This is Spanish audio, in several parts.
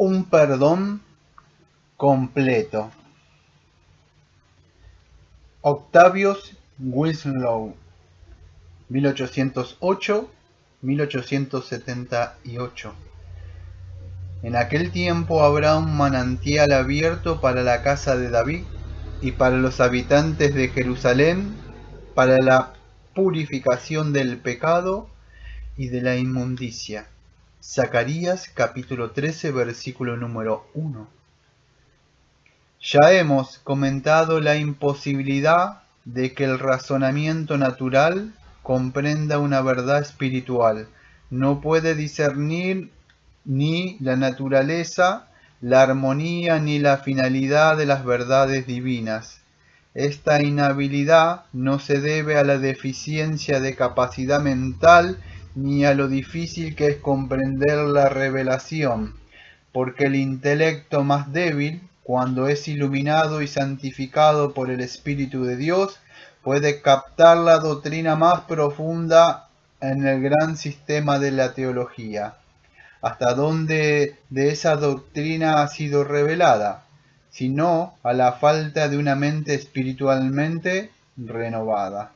Un perdón completo. Octavius Winslow, 1808-1878. En aquel tiempo habrá un manantial abierto para la casa de David y para los habitantes de Jerusalén, para la purificación del pecado y de la inmundicia. Zacarías capítulo 13, versículo número 1. Ya hemos comentado la imposibilidad de que el razonamiento natural comprenda una verdad espiritual. No puede discernir ni la naturaleza, la armonía ni la finalidad de las verdades divinas. Esta inhabilidad no se debe a la deficiencia de capacidad mental ni a lo difícil que es comprender la revelación, porque el intelecto más débil, cuando es iluminado y santificado por el Espíritu de Dios, puede captar la doctrina más profunda en el gran sistema de la teología. ¿Hasta dónde de esa doctrina ha sido revelada? Sino a la falta de una mente espiritualmente renovada.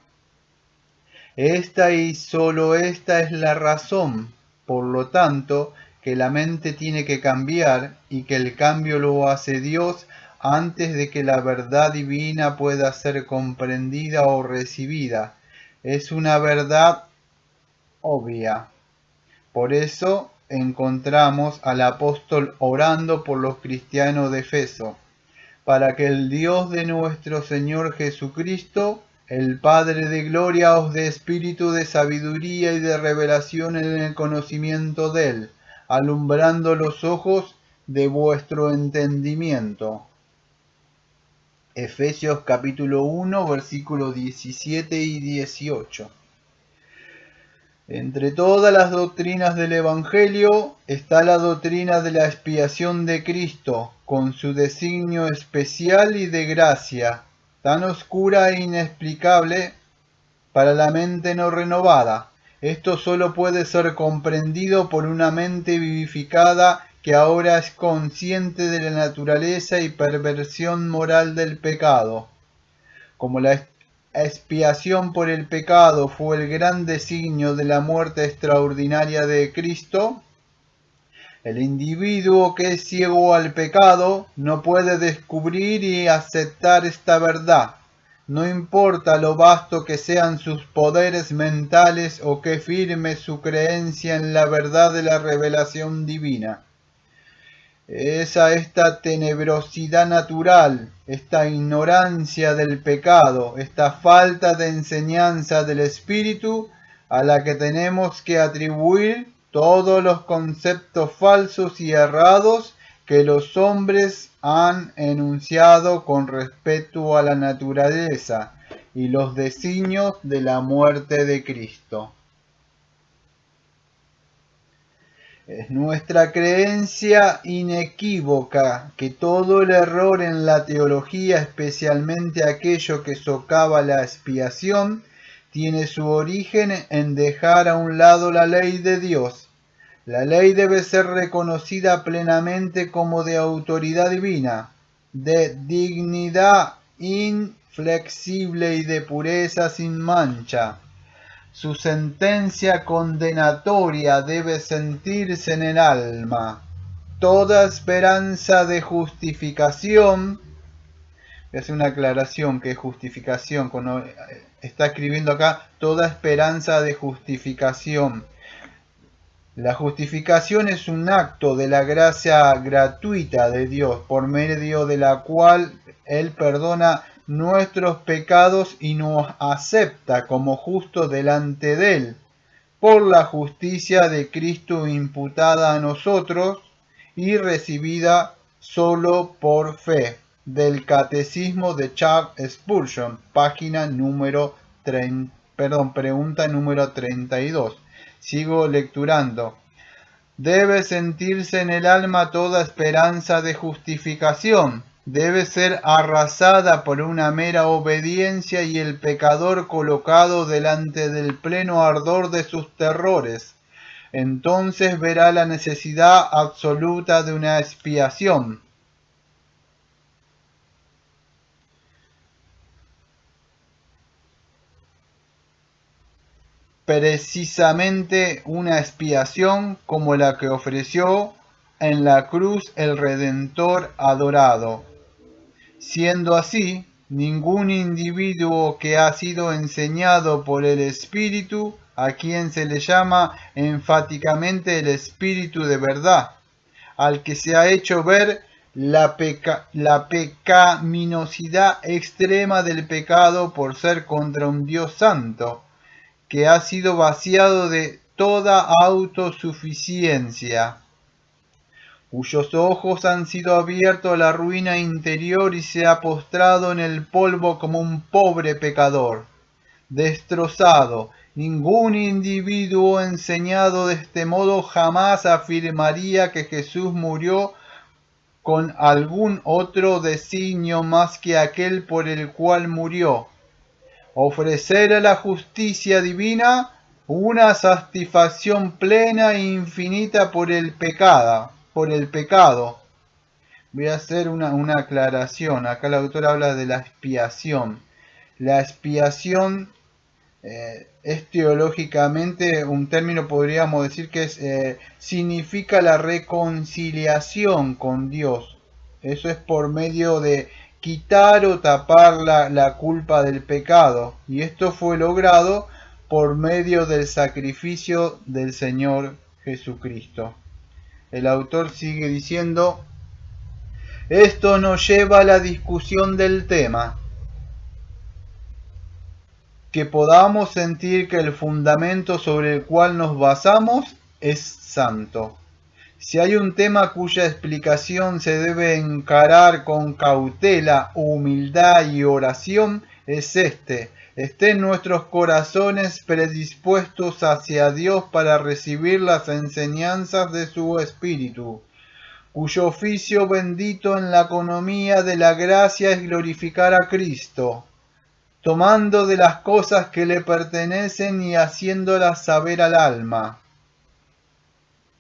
Esta y sólo esta es la razón, por lo tanto, que la mente tiene que cambiar y que el cambio lo hace Dios antes de que la verdad divina pueda ser comprendida o recibida. Es una verdad obvia. Por eso encontramos al apóstol orando por los cristianos de Efeso, para que el Dios de nuestro Señor Jesucristo, el Padre de gloria, os dé espíritu de sabiduría y de revelación en el conocimiento de Él, alumbrando los ojos de vuestro entendimiento. Efesios capítulo 1, versículos 17 y 18. Entre todas las doctrinas del Evangelio está la doctrina de la expiación de Cristo, con su designio especial y de gracia, tan oscura e inexplicable para la mente no renovada. Esto solo puede ser comprendido por una mente vivificada que ahora es consciente de la naturaleza y perversión moral del pecado. Como la expiación por el pecado fue el gran designio de la muerte extraordinaria de Cristo, el individuo que es ciego al pecado no puede descubrir y aceptar esta verdad. No importa lo vasto que sean sus poderes mentales o qué firme su creencia en la verdad de la revelación divina. Es a esta tenebrosidad natural, esta ignorancia del pecado, esta falta de enseñanza del Espíritu, a la que tenemos que atribuir todos los conceptos falsos y errados que los hombres han enunciado con respecto a la naturaleza y los designios de la muerte de Cristo. Es nuestra creencia inequívoca que todo el error en la teología, especialmente aquello que socava la expiación, tiene su origen en dejar a un lado la ley de Dios. La ley debe ser reconocida plenamente como de autoridad divina, de dignidad inflexible y de pureza sin mancha. Su sentencia condenatoria debe sentirse en el alma. Toda esperanza de justificación, voy a hacer una aclaración que es justificación, cuando está escribiendo acá, toda esperanza de justificación. La justificación es un acto de la gracia gratuita de Dios, por medio de la cual Él perdona nuestros pecados y nos acepta como justos delante de Él, por la justicia de Cristo imputada a nosotros y recibida solo por fe. Del Catecismo de Charles Spurgeon, pregunta número 32. Sigo lecturando. Debe sentirse en el alma toda esperanza de justificación. Debe ser arrasada por una mera obediencia y el pecador colocado delante del pleno ardor de sus terrores. entonces verá la necesidad absoluta de una expiación. Precisamente una expiación como la que ofreció en la cruz el Redentor adorado. Siendo así, ningún individuo que ha sido enseñado por el Espíritu, a quien se le llama enfáticamente el Espíritu de verdad, al que se ha hecho ver la pecaminosidad extrema del pecado por ser contra un Dios santo, que ha sido vaciado de toda autosuficiencia, cuyos ojos han sido abiertos a la ruina interior y se ha postrado en el polvo como un pobre pecador, destrozado. Ningún individuo enseñado de este modo jamás afirmaría que Jesús murió con algún otro designio más que aquel por el cual murió: ofrecer a la justicia divina una satisfacción plena e infinita por el pecado. Voy a hacer una aclaración. Acá el autor habla de la expiación. La expiación es teológicamente un término, podríamos decir que significa la reconciliación con Dios. Eso es por medio de quitar o tapar la culpa del pecado. Y esto fue logrado por medio del sacrificio del Señor Jesucristo. El autor sigue diciendo: esto nos lleva a la discusión del tema, que podamos sentir que el fundamento sobre el cual nos basamos es santo. Si hay un tema cuya explicación se debe encarar con cautela, humildad y oración, es este: estén nuestros corazones predispuestos hacia Dios para recibir las enseñanzas de su Espíritu, cuyo oficio bendito en la economía de la gracia es glorificar a Cristo, tomando de las cosas que le pertenecen y haciéndolas saber al alma.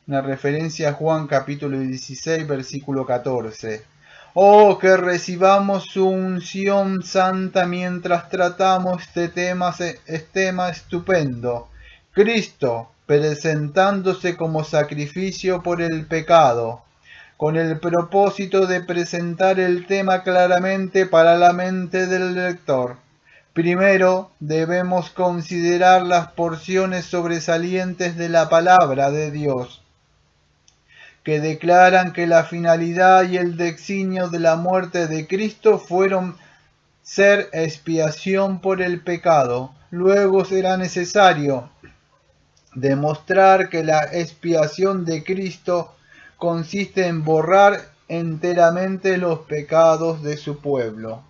Una referencia a Juan capítulo 16, versículo 14. Oh, que recibamos su unción santa mientras tratamos este tema estupendo. Cristo presentándose como sacrificio por el pecado, con el propósito de presentar el tema claramente para la mente del lector. Primero debemos considerar las porciones sobresalientes de la palabra de Dios, que declaran que la finalidad y el designio de la muerte de Cristo fueron ser expiación por el pecado. Luego será necesario demostrar que la expiación de Cristo consiste en borrar enteramente los pecados de su pueblo.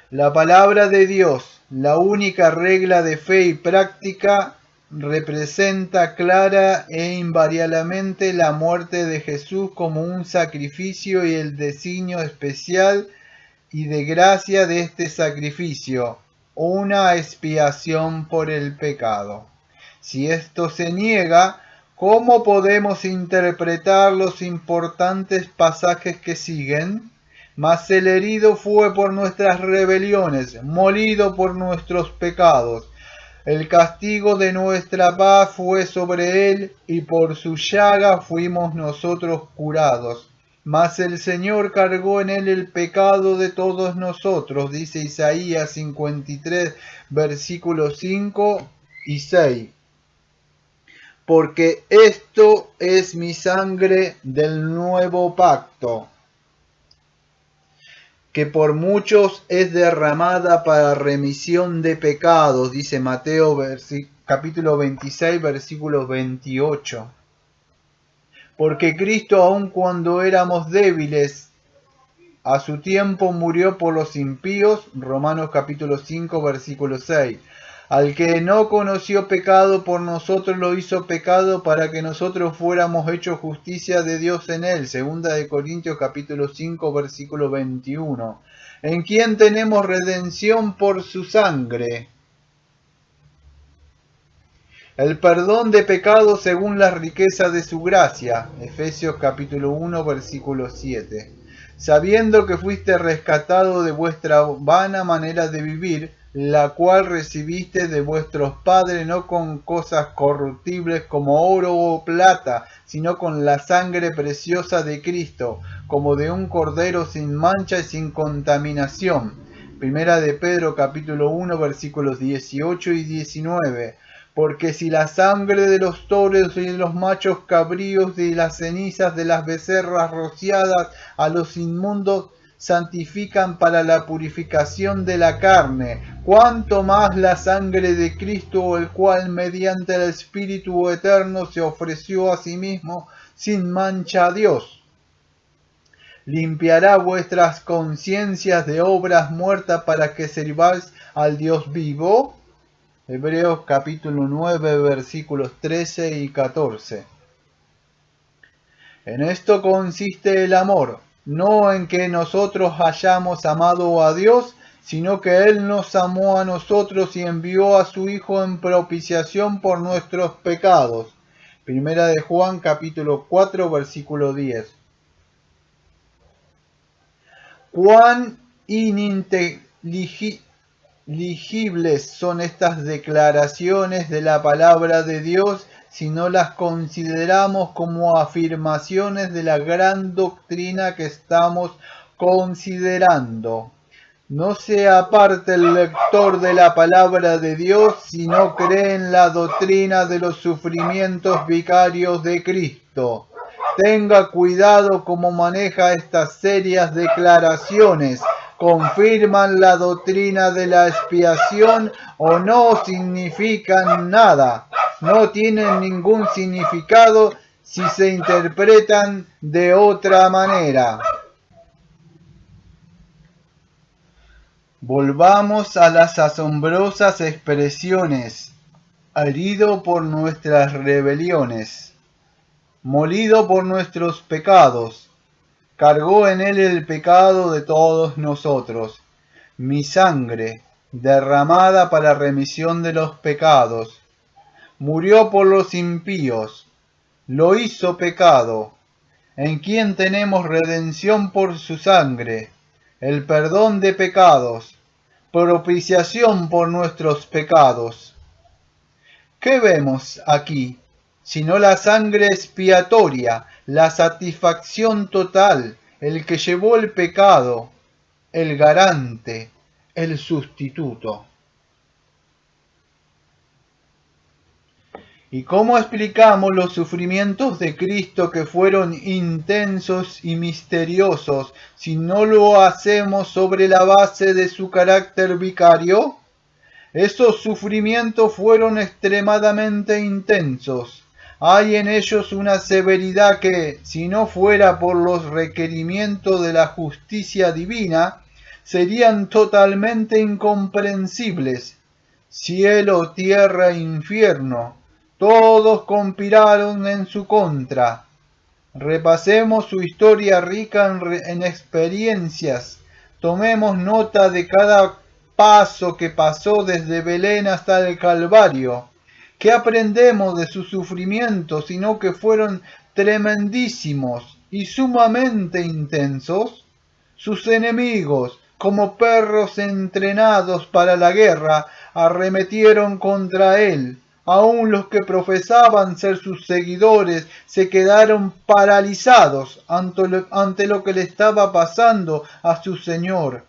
La palabra de Dios, la única regla de fe y práctica, representa clara e invariablemente la muerte de Jesús como un sacrificio y el designio especial y de gracia de este sacrificio, una expiación por el pecado. Si esto se niega, ¿cómo podemos interpretar los importantes pasajes que siguen? Mas el herido fue por nuestras rebeliones, molido por nuestros pecados. El castigo de nuestra paz fue sobre él, y por su llaga fuimos nosotros curados. Mas el Señor cargó en él el pecado de todos nosotros, dice Isaías 53, versículos 5 y 6. Porque esto es mi sangre del nuevo pacto, que por muchos es derramada para remisión de pecados, dice Mateo capítulo 26, versículos 28. Porque Cristo, aun cuando éramos débiles, a su tiempo murió por los impíos, Romanos capítulo 5, versículo 6. Al que no conoció pecado, por nosotros lo hizo pecado para que nosotros fuéramos hechos justicia de Dios en él. Segunda de Corintios capítulo 5, versículo 21. en quien tenemos redención por su sangre, el perdón de pecados según la riqueza de su gracia. Efesios capítulo 1, versículo 7. Sabiendo que fuiste rescatado de vuestra vana manera de vivir, la cual recibiste de vuestros padres, no con cosas corruptibles como oro o plata, sino con la sangre preciosa de Cristo, como de un cordero sin mancha y sin contaminación. Primera de Pedro capítulo 1, versículos 18 y 19. Porque si la sangre de los toros y de los machos cabríos y las cenizas de las becerras rociadas a los inmundos santifican para la purificación de la carne, cuánto más la sangre de Cristo, el cual mediante el Espíritu eterno se ofreció a sí mismo sin mancha a Dios, limpiará vuestras conciencias de obras muertas para que sirváis al Dios vivo. Hebreos capítulo 9, versículos 13 y 14. En esto consiste el amor, no en que nosotros hayamos amado a Dios, sino que Él nos amó a nosotros y envió a su Hijo en propiciación por nuestros pecados. Primera de Juan capítulo 4, versículo 10. Cuán ininteligibles son estas declaraciones de la palabra de Dios si no las consideramos como afirmaciones de la gran doctrina que estamos considerando. No se aparte el lector de la palabra de Dios si no cree en la doctrina de los sufrimientos vicarios de Cristo. Tenga cuidado cómo maneja estas serias declaraciones. ¿Confirman la doctrina de la expiación o no significan nada? No tienen ningún significado si se interpretan de otra manera. Volvamos a las asombrosas expresiones: herido por nuestras rebeliones, molido por nuestros pecados, cargó en él el pecado de todos nosotros. Mi sangre, derramada para remisión de los pecados, murió por los impíos, lo hizo pecado, en quien tenemos redención por su sangre, el perdón de pecados, propiciación por nuestros pecados. ¿Qué vemos aquí? Sino la sangre expiatoria, la satisfacción total, el que llevó el pecado, el garante, el sustituto. ¿Y cómo explicamos los sufrimientos de Cristo que fueron intensos y misteriosos si no lo hacemos sobre la base de su carácter vicario? Esos sufrimientos fueron extremadamente intensos. Hay en ellos una severidad que, si no fuera por los requerimientos de la justicia divina, serían totalmente incomprensibles. Cielo, tierra e infierno, todos conspiraron en su contra. Repasemos su historia rica en experiencias. Tomemos nota de cada paso que pasó desde Belén hasta el Calvario. ¿Qué aprendemos de sus sufrimientos, sino que fueron tremendísimos y sumamente intensos? Sus enemigos, como perros entrenados para la guerra, arremetieron contra él. Aun los que profesaban ser sus seguidores se quedaron paralizados ante lo que le estaba pasando a su Señor.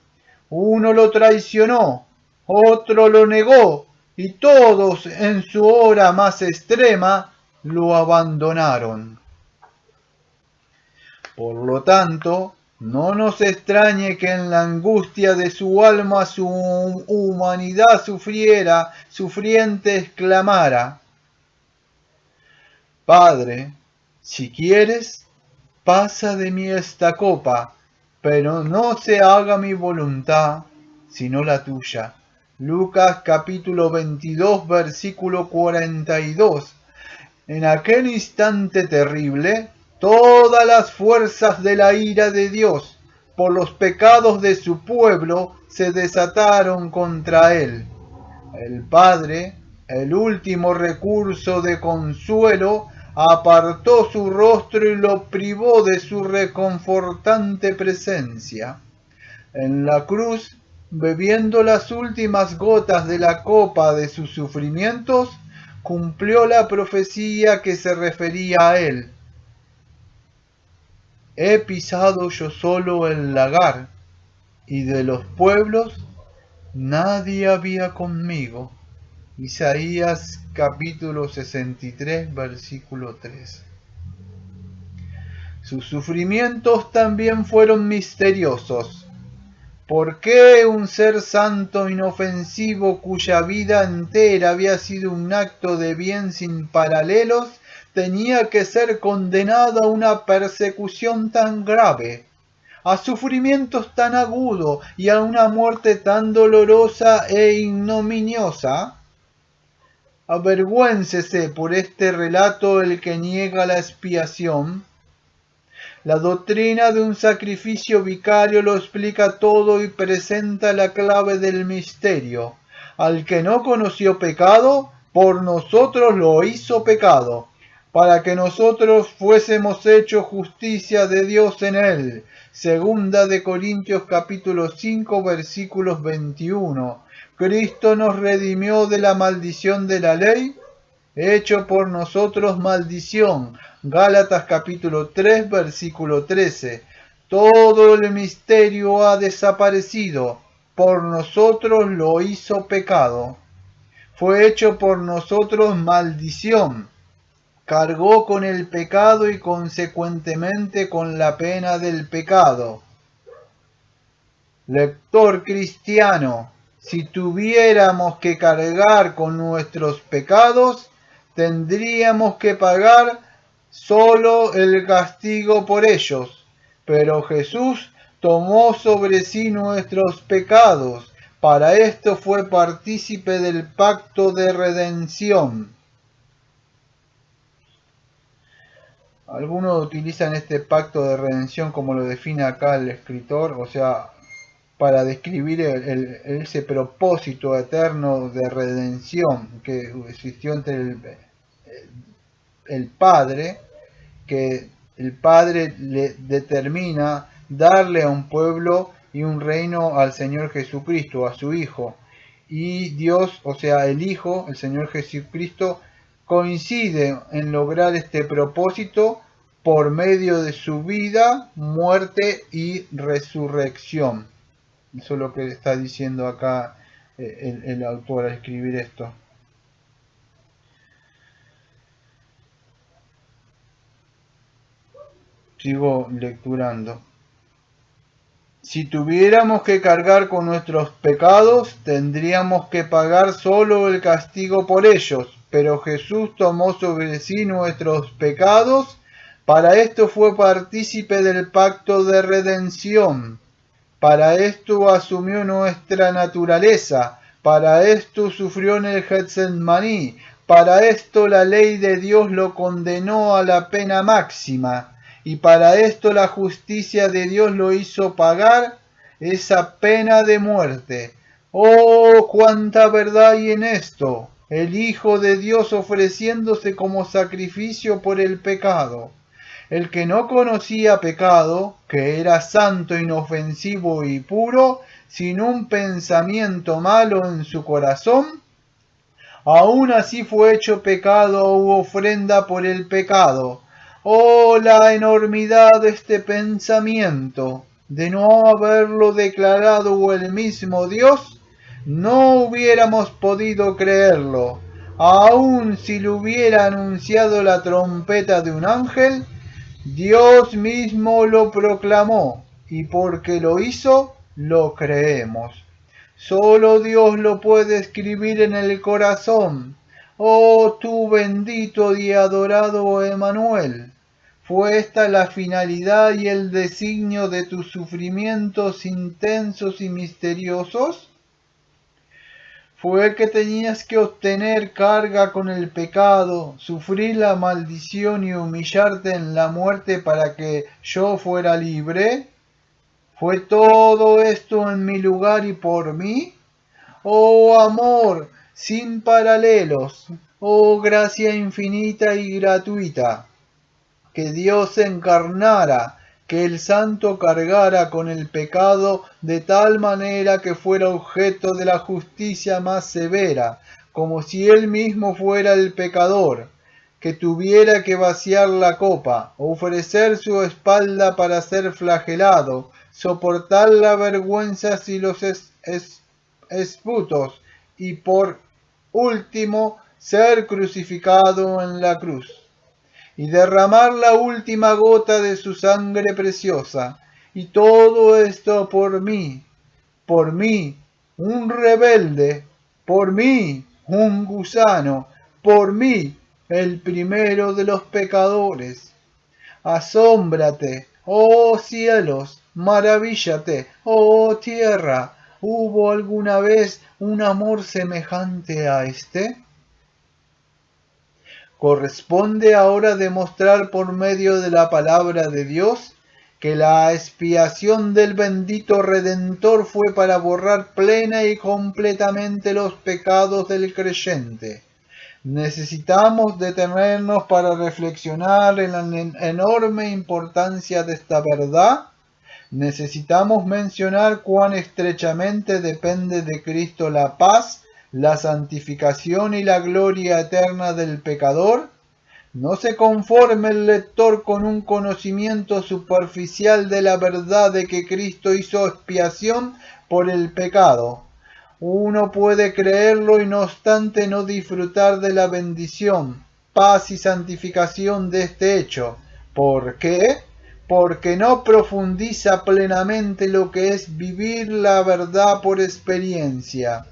Uno lo traicionó, otro lo negó, y todos en su hora más extrema lo abandonaron. Por lo tanto, no nos extrañe que en la angustia de su alma su humanidad sufriente exclamara: Padre, si quieres, pasa de mí esta copa, pero no se haga mi voluntad, sino la tuya. Lucas capítulo 22, versículo 42. En aquel instante terrible, todas las fuerzas de la ira de Dios por los pecados de su pueblo, se desataron contra él. El Padre, el último recurso de consuelo, apartó su rostro y lo privó de su reconfortante presencia. En la cruz, bebiendo las últimas gotas de la copa de sus sufrimientos, cumplió la profecía que se refería a él. He pisado yo solo el lagar, y de los pueblos nadie había conmigo. Isaías capítulo 63, versículo 3. Sus sufrimientos también fueron misteriosos. ¿Por qué un ser santo inofensivo cuya vida entera había sido un acto de bien sin paralelos tenía que ser condenado a una persecución tan grave, a sufrimientos tan agudos y a una muerte tan dolorosa e ignominiosa? Avergüéncese por este relato el que niega la expiación. La doctrina de un sacrificio vicario lo explica todo y presenta la clave del misterio. Al que no conoció pecado, por nosotros lo hizo pecado, para que nosotros fuésemos hechos justicia de Dios en él. Segunda de Corintios capítulo 5 versículos 21. Cristo nos redimió de la maldición de la ley, hecho por nosotros maldición. Gálatas capítulo 3 versículo 13. Todo el misterio ha desaparecido, por nosotros lo hizo pecado. Fue hecho por nosotros maldición, cargó con el pecado y consecuentemente con la pena del pecado. Lector cristiano, si tuviéramos que cargar con nuestros pecados, tendríamos que pagar solo el castigo por ellos. Pero Jesús tomó sobre sí nuestros pecados. Para esto fue partícipe del pacto de redención. Algunos utilizan este pacto de redención como lo define acá el escritor, o sea, para describir ese propósito eterno de redención que existió entre el Padre, que el Padre le determina darle a un pueblo y un reino al Señor Jesucristo, a su Hijo. Y Dios, o sea, el Hijo, el Señor Jesucristo, coincide en lograr este propósito por medio de su vida, muerte y resurrección. Eso es lo que está diciendo acá el autor al escribir esto. Sigo lecturando. Si tuviéramos que cargar con nuestros pecados, tendríamos que pagar solo el castigo por ellos, pero Jesús tomó sobre sí nuestros pecados. Para esto fue partícipe del pacto de redención. Para esto asumió nuestra naturaleza, para esto sufrió en el Getsemaní, para esto la ley de Dios lo condenó a la pena máxima, y para esto la justicia de Dios lo hizo pagar esa pena de muerte. ¡Oh, cuánta verdad hay en esto! El Hijo de Dios ofreciéndose como sacrificio por el pecado. El que no conocía pecado, que era santo, inofensivo y puro, sin un pensamiento malo en su corazón, aún así fue hecho pecado u ofrenda por el pecado. Oh, la enormidad de este pensamiento, de no haberlo declarado el mismo Dios, no hubiéramos podido creerlo. Aun si lo hubiera anunciado la trompeta de un ángel, Dios mismo lo proclamó, y porque lo hizo, lo creemos. Solo Dios lo puede escribir en el corazón. Oh, tú bendito y adorado Emmanuel. ¿Fue esta la finalidad y el designio de tus sufrimientos intensos y misteriosos? ¿Fue que tenías que obtener carga con el pecado, sufrir la maldición y humillarte en la muerte para que yo fuera libre? ¿Fue todo esto en mi lugar y por mí? Oh amor sin paralelos, oh gracia infinita y gratuita, que Dios encarnara, que el santo cargara con el pecado de tal manera que fuera objeto de la justicia más severa, como si él mismo fuera el pecador, que tuviera que vaciar la copa, ofrecer su espalda para ser flagelado, soportar la vergüenza y los esputos, y por último ser crucificado en la cruz y derramar la última gota de su sangre preciosa. Y todo esto por mí, un rebelde, por mí, un gusano, por mí, el primero de los pecadores. Asómbrate, oh cielos, maravíllate, oh tierra, ¿hubo alguna vez un amor semejante a este? Corresponde ahora demostrar por medio de la palabra de Dios que la expiación del bendito Redentor fue para borrar plena y completamente los pecados del creyente. Necesitamos detenernos para reflexionar en la enorme importancia de esta verdad. Necesitamos mencionar cuán estrechamente depende de Cristo la paz, la santificación y la gloria eterna del pecador. No se conforme el lector con un conocimiento superficial de la verdad de que Cristo hizo expiación por el pecado. Uno puede creerlo y no obstante no disfrutar de la bendición, paz y santificación de este hecho. ¿Por qué? Porque no profundiza plenamente lo que es vivir la verdad por experiencia.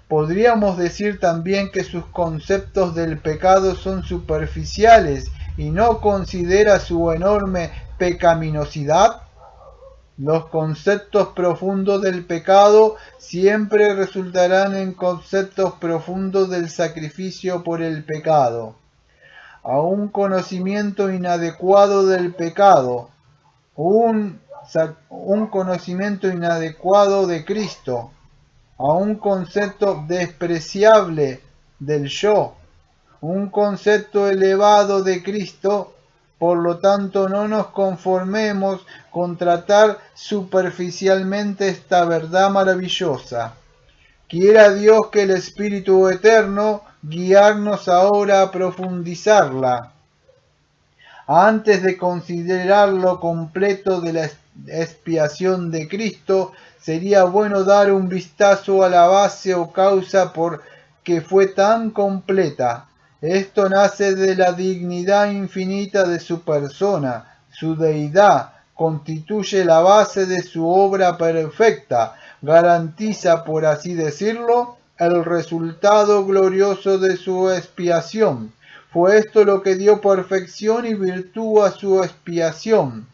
Podríamos decir también que sus conceptos del pecado son superficiales y no considera su enorme pecaminosidad. Los conceptos profundos del pecado siempre resultarán en conceptos profundos del sacrificio por el pecado. A un conocimiento inadecuado del pecado, un conocimiento inadecuado de Cristo, a un concepto despreciable del yo, un concepto elevado de Cristo. Por lo tanto, no nos conformemos con tratar superficialmente esta verdad maravillosa. Quiera Dios que el Espíritu Eterno guiarnos ahora a profundizarla. Antes de considerar lo completo de la expiación de Cristo, sería bueno dar un vistazo a la base o causa por que fue tan completa. Esto nace de la dignidad infinita de su persona, su deidad, constituye la base de su obra perfecta, garantiza, por así decirlo, el resultado glorioso de su expiación. Fue esto lo que dio perfección y virtud a su expiación.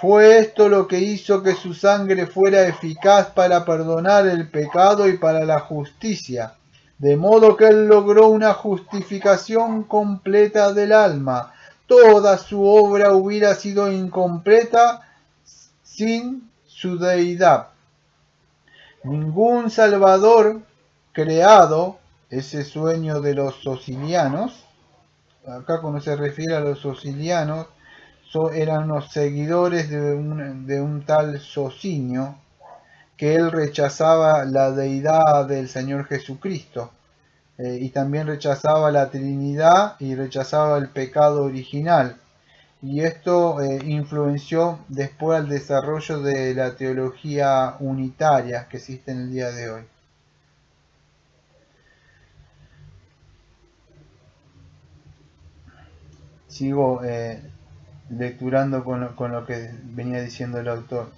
Fue esto lo que hizo que su sangre fuera eficaz para perdonar el pecado y para la justicia, de modo que él logró una justificación completa del alma. Toda su obra hubiera sido incompleta sin su deidad. Ningún salvador creado, ese sueño de los socinianos, acá cuando se refiere a los socinianos, eran los seguidores de un tal Socinio, que él rechazaba la deidad del Señor Jesucristo, y también rechazaba la Trinidad y rechazaba el pecado original. Y esto influenció después al desarrollo de la teología unitaria que existe en el día de hoy. Sigo lecturando con lo que venía diciendo el autor.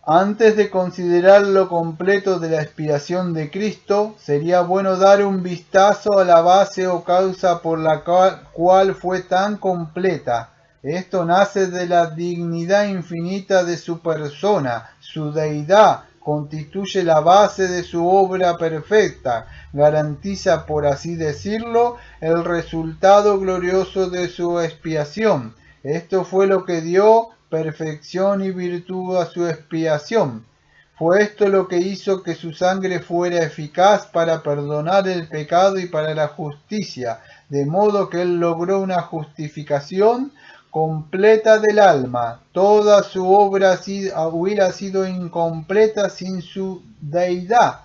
Antes de considerar lo completo de la expiación de Cristo, sería bueno dar un vistazo a la base o causa por la cual fue tan completa. Esto nace de la dignidad infinita de su persona, su deidad, constituye la base de su obra perfecta, garantiza, por así decirlo, el resultado glorioso de su expiación. Esto fue lo que dio perfección y virtud a su expiación. Fue esto lo que hizo que su sangre fuera eficaz para perdonar el pecado y para la justicia, de modo que él logró una justificación completa del alma. Toda su obra hubiera sido incompleta sin su deidad.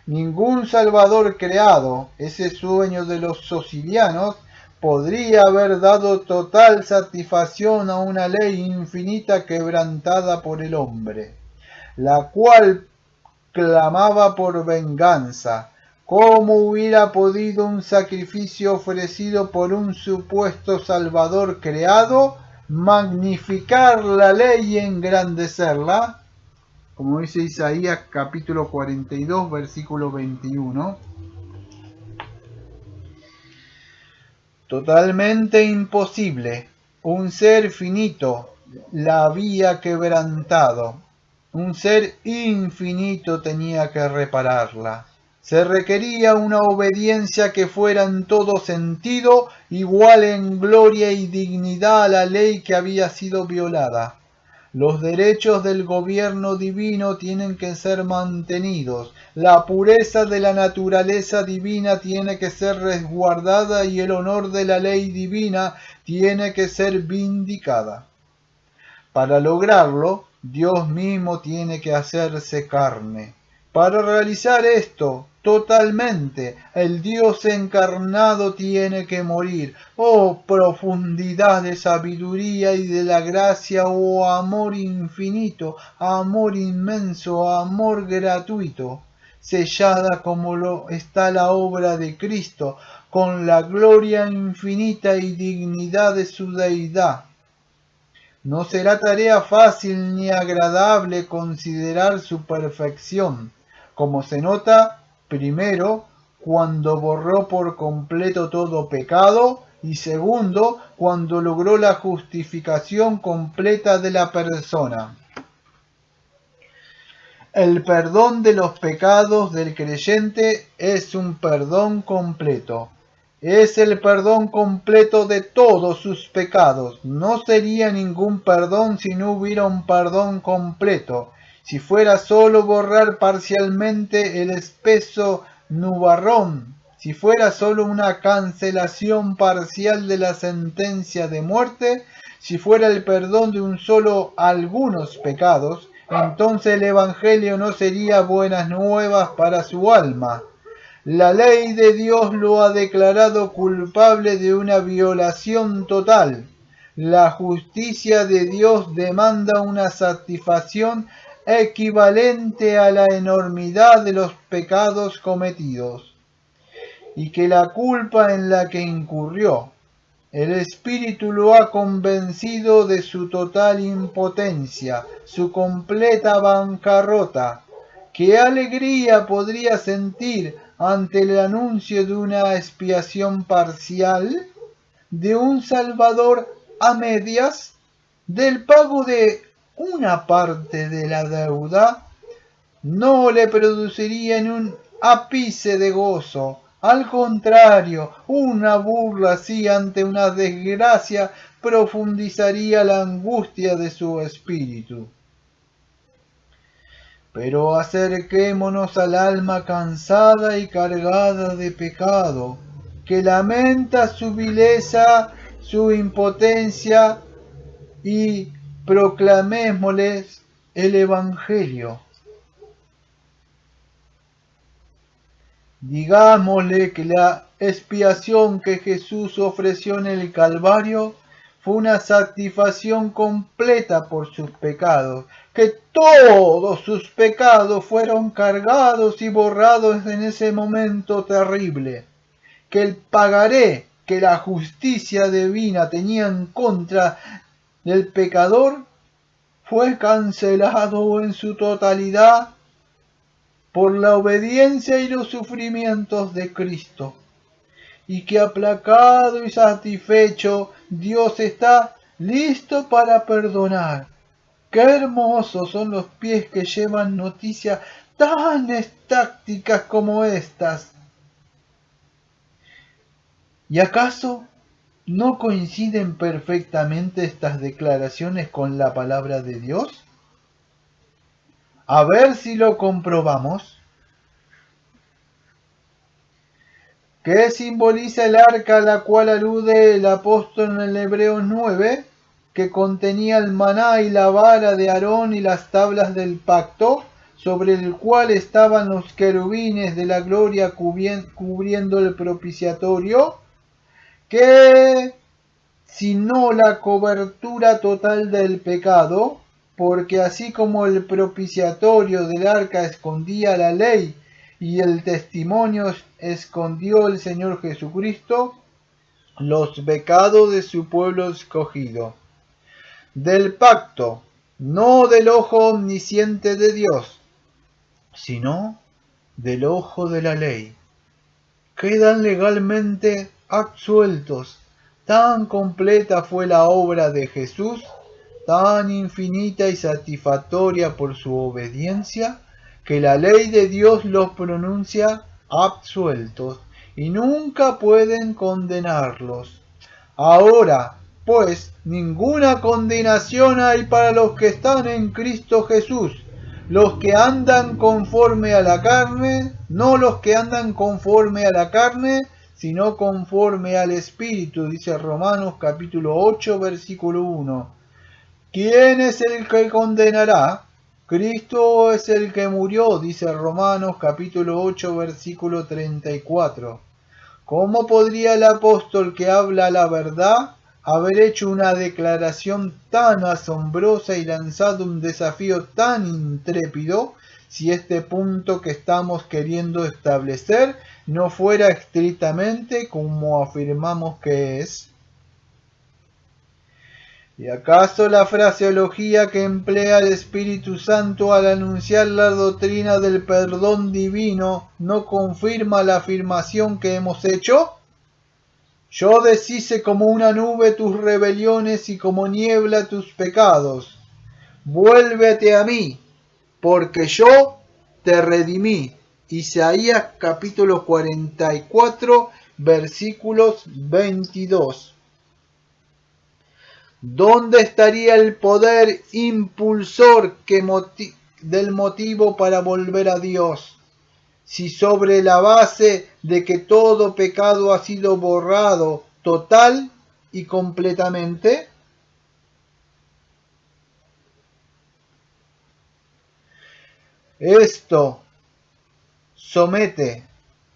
Ningún salvador creado, ese sueño de los socilianos, podría haber dado total satisfacción a una ley infinita quebrantada por el hombre, la cual clamaba por venganza. ¿Cómo hubiera podido un sacrificio ofrecido por un supuesto Salvador creado magnificar la ley y engrandecerla? Como dice Isaías capítulo 42, versículo 21. Totalmente imposible. Un ser finito la había quebrantado. Un ser infinito tenía que repararla. Se requería una obediencia que fuera en todo sentido igual en gloria y dignidad a la ley que había sido violada. Los derechos del gobierno divino tienen que ser mantenidos, la pureza de la naturaleza divina tiene que ser resguardada y el honor de la ley divina tiene que ser vindicada. Para lograrlo, Dios mismo tiene que hacerse carne. Para realizar esto totalmente, el Dios encarnado tiene que morir. Oh profundidad de sabiduría y de la gracia, oh amor infinito, amor inmenso, amor gratuito, sellada como lo está la obra de Cristo, con la gloria infinita y dignidad de su deidad. No será tarea fácil ni agradable considerar su perfección, como se nota, primero, cuando borró por completo todo pecado, y segundo, cuando logró la justificación completa de la persona. El perdón de los pecados del creyente es un perdón completo. Es el perdón completo de todos sus pecados. No sería ningún perdón si no hubiera un perdón completo. Si fuera solo borrar parcialmente el espeso nubarrón, si fuera solo una cancelación parcial de la sentencia de muerte, si fuera el perdón de un solo algunos pecados, entonces el Evangelio no sería buenas nuevas para su alma. La ley de Dios lo ha declarado culpable de una violación total. La justicia de Dios demanda una satisfacción equivalente a la enormidad de los pecados cometidos, y que la culpa en la que incurrió. El Espíritu lo ha convencido de su total impotencia, su completa bancarrota. ¿Qué alegría podría sentir ante el anuncio de una expiación parcial, de un Salvador a medias, del pago de una parte de la deuda? No le produciría ni un ápice de gozo. Al contrario, una burla así ante una desgracia profundizaría la angustia de su espíritu. Pero acerquémonos al alma cansada y cargada de pecado, que lamenta su vileza, su impotencia, y proclamémosles el Evangelio. Digámosle que la expiación que Jesús ofreció en el Calvario fue una satisfacción completa por sus pecados, que todos sus pecados fueron cargados y borrados en ese momento terrible, que el pagaré que la justicia divina tenía en contra del pecador fue cancelado en su totalidad por la obediencia y los sufrimientos de Cristo, y que aplacado y satisfecho Dios está listo para perdonar. Qué hermosos son los pies que llevan noticias tan estácticas como estas. ¿Y acaso no coinciden perfectamente estas declaraciones con la palabra de Dios? A ver si lo comprobamos. ¿Qué simboliza el arca a la cual alude el apóstol en el Hebreos 9, que contenía el maná y la vara de Aarón y las tablas del pacto, sobre el cual estaban los querubines de la gloria cubriendo el propiciatorio? Que sino la cobertura total del pecado, porque así como el propiciatorio del arca escondía la ley y el testimonio escondió el Señor Jesucristo, los pecados de su pueblo escogido, del pacto, no del ojo omnisciente de Dios, sino del ojo de la ley, quedan legalmente absueltos. Tan completa fue la obra de Jesús, tan infinita y satisfactoria por su obediencia, que la ley de Dios los pronuncia absueltos y nunca pueden condenarlos. Ahora, pues, ninguna condenación hay para los que están en Cristo Jesús, los que andan conforme a la carne, no los que andan conforme a la carne, sino conforme al Espíritu, dice Romanos capítulo 8, versículo 1. ¿Quién es el que condenará? Cristo es el que murió, dice Romanos capítulo 8, versículo 34. ¿Cómo podría el apóstol que habla la verdad haber hecho una declaración tan asombrosa y lanzado un desafío tan intrépido si este punto que estamos queriendo establecer no fuera estrictamente como afirmamos que es? ¿Y acaso la fraseología que emplea el Espíritu Santo al anunciar la doctrina del perdón divino no confirma la afirmación que hemos hecho? Yo deshice como una nube tus rebeliones y como niebla tus pecados. Vuélvete a mí, porque yo te redimí. Isaías capítulo 44, versículos 22. ¿Dónde estaría el poder impulsor del motivo para volver a Dios, si sobre la base de que todo pecado ha sido borrado total y completamente? Esto somete,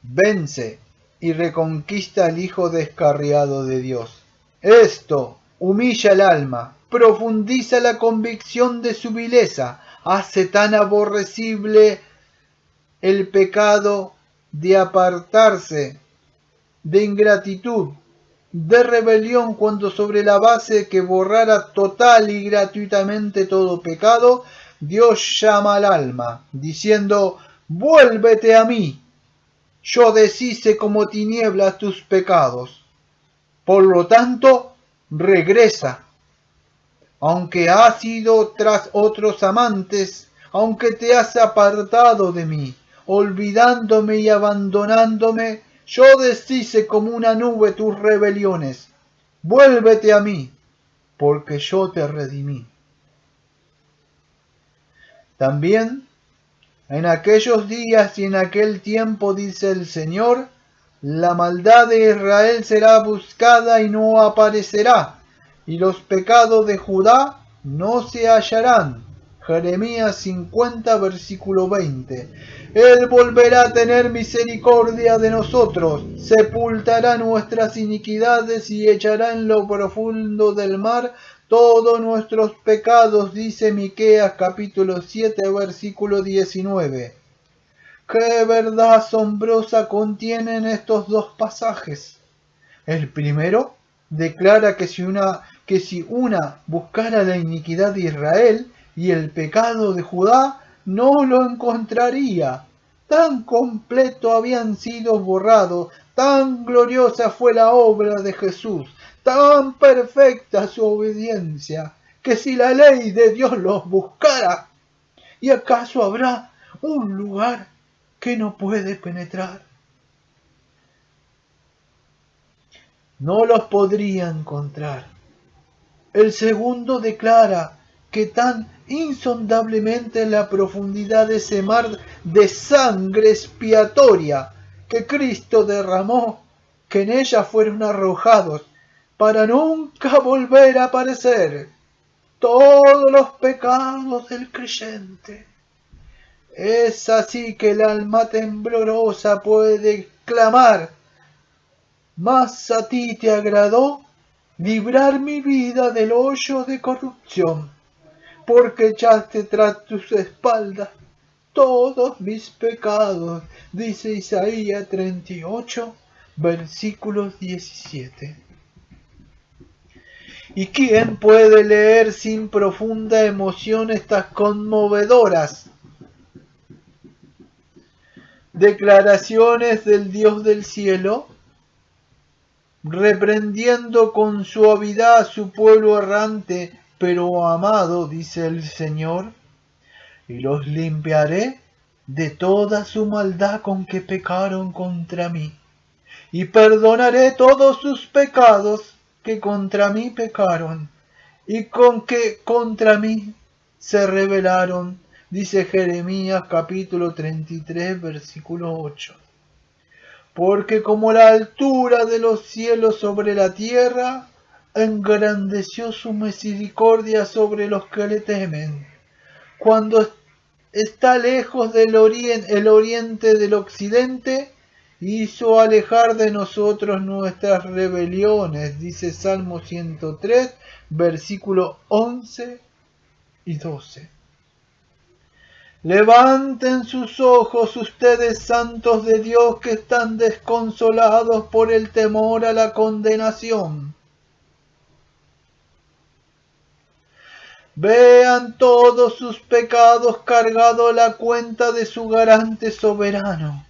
vence y reconquista al Hijo descarriado de Dios. Esto humilla el alma, profundiza la convicción de su vileza, hace tan aborrecible el pecado de apartarse, de ingratitud, de rebelión, cuando sobre la base que borrara total y gratuitamente todo pecado, Dios llama al alma, diciendo: vuélvete a mí, yo deshice como tinieblas tus pecados. Por lo tanto, regresa. Aunque has ido tras otros amantes, aunque te has apartado de mí, olvidándome y abandonándome, yo deshice como una nube tus rebeliones. Vuélvete a mí, porque yo te redimí. También en aquellos días y en aquel tiempo, dice el Señor, la maldad de Israel será buscada y no aparecerá, y los pecados de Judá no se hallarán. Jeremías 50, versículo 20. Él volverá a tener misericordia de nosotros, sepultará nuestras iniquidades y echará en lo profundo del mar todos nuestros pecados, dice Miqueas capítulo 7, versículo 19. ¿Qué verdad asombrosa contienen estos dos pasajes? El primero declara que si una buscara la iniquidad de Israel y el pecado de Judá, no lo encontraría. Tan completo habían sido borrados, tan gloriosa fue la obra de Jesús, tan perfecta su obediencia, que si la ley de Dios los buscara, ¿y acaso habrá un lugar que no puede penetrar? No los podría encontrar. El segundo declara que tan insondablemente en la profundidad de ese mar de sangre expiatoria que Cristo derramó, que en ella fueron arrojados para nunca volver a aparecer todos los pecados del creyente. Es así que el alma temblorosa puede clamar: mas a ti te agradó librar mi vida del hoyo de corrupción, porque echaste tras tus espaldas todos mis pecados, dice Isaías 38, versículos 17. ¿Y quién puede leer sin profunda emoción estas conmovedoras declaraciones del Dios del cielo, reprendiendo con suavidad a su pueblo errante, pero amado, dice el Señor, y los limpiaré de toda su maldad con que pecaron contra mí, y perdonaré todos sus pecados que contra mí pecaron, y con que contra mí se rebelaron, dice Jeremías capítulo 33, versículo 8. Porque como la altura de los cielos sobre la tierra, engrandeció su misericordia sobre los que le temen. Cuando está lejos del el oriente del occidente, hizo alejar de nosotros nuestras rebeliones, dice Salmo 103, versículos 11 y 12. Levanten sus ojos ustedes santos de Dios que están desconsolados por el temor a la condenación. Vean todos sus pecados cargados a la cuenta de su garante soberano.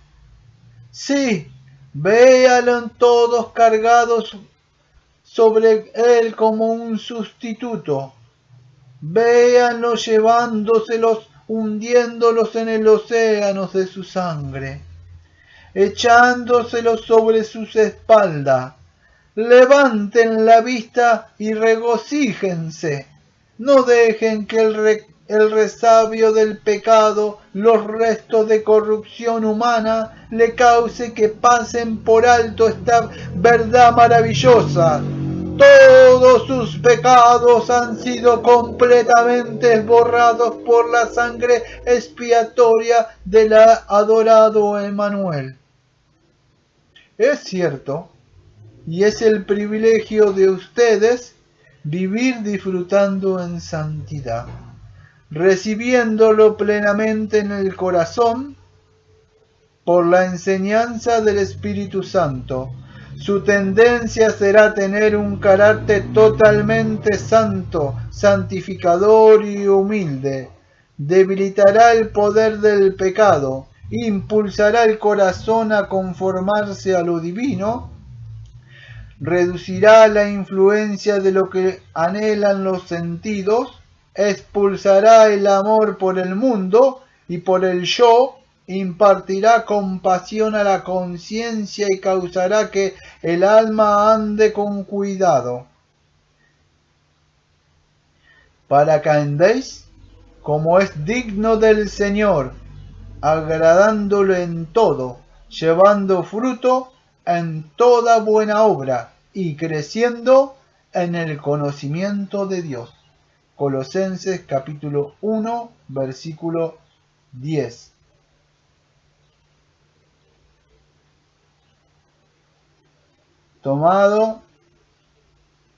Sí, véanlo todos cargados sobre él como un sustituto. Véanlo llevándoselos, hundiéndolos en el océano de su sangre, echándoselos sobre sus espaldas. Levanten la vista y regocíjense. No dejen que el resabio del pecado, los restos de corrupción humana, le cause que pasen por alto esta verdad maravillosa. Todos sus pecados han sido completamente borrados por la sangre expiatoria del adorado Emmanuel. Es cierto, y es el privilegio de ustedes vivir disfrutando en santidad, recibiéndolo plenamente en el corazón por la enseñanza del Espíritu Santo. Su tendencia será tener un carácter totalmente santo, santificador y humilde. Debilitará el poder del pecado, impulsará el corazón a conformarse a lo divino, reducirá la influencia de lo que anhelan los sentidos, expulsará el amor por el mundo y por el yo, impartirá compasión a la conciencia y causará que el alma ande con cuidado, para que andéis como es digno del Señor, agradándole en todo, llevando fruto en toda buena obra y creciendo en el conocimiento de Dios. Colosenses capítulo 1, versículo 10. Tomado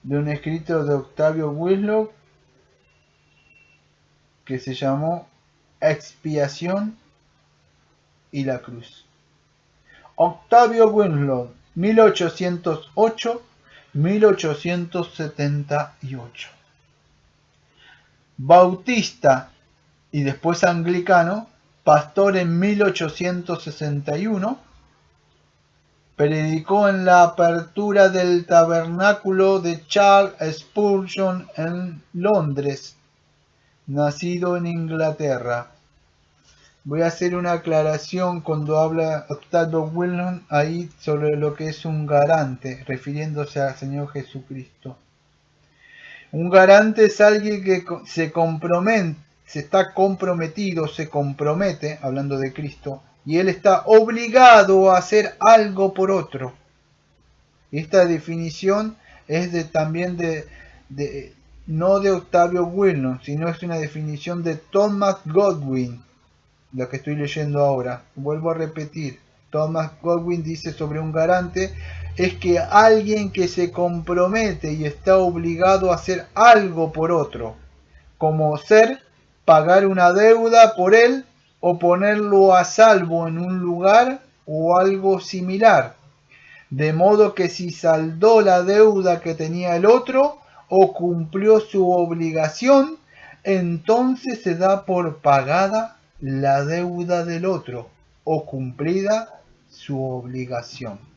de un escrito de Octavio Winslow que se llamó Expiación y la cruz. Octavio Winslow, 1808-1878. Bautista y después anglicano, pastor en 1861. Predicó en la apertura del tabernáculo de Charles Spurgeon en Londres, nacido en Inglaterra. Voy a hacer una aclaración cuando habla Octavio Wilson ahí sobre lo que es un garante, refiriéndose al Señor Jesucristo. Un garante es alguien que se compromete, está comprometido, se compromete, hablando de Cristo, y él está obligado a hacer algo por otro. Esta definición es también no de Octavio Wilson, sino es una definición de Thomas Godwin, la que estoy leyendo ahora. Vuelvo a repetir, Thomas Godwin dice sobre un garante, es que alguien que se compromete y está obligado a hacer algo por otro, como pagar una deuda por él o ponerlo a salvo en un lugar o algo similar. De modo que si saldó la deuda que tenía el otro o cumplió su obligación, entonces se da por pagada la deuda del otro o cumplida su obligación.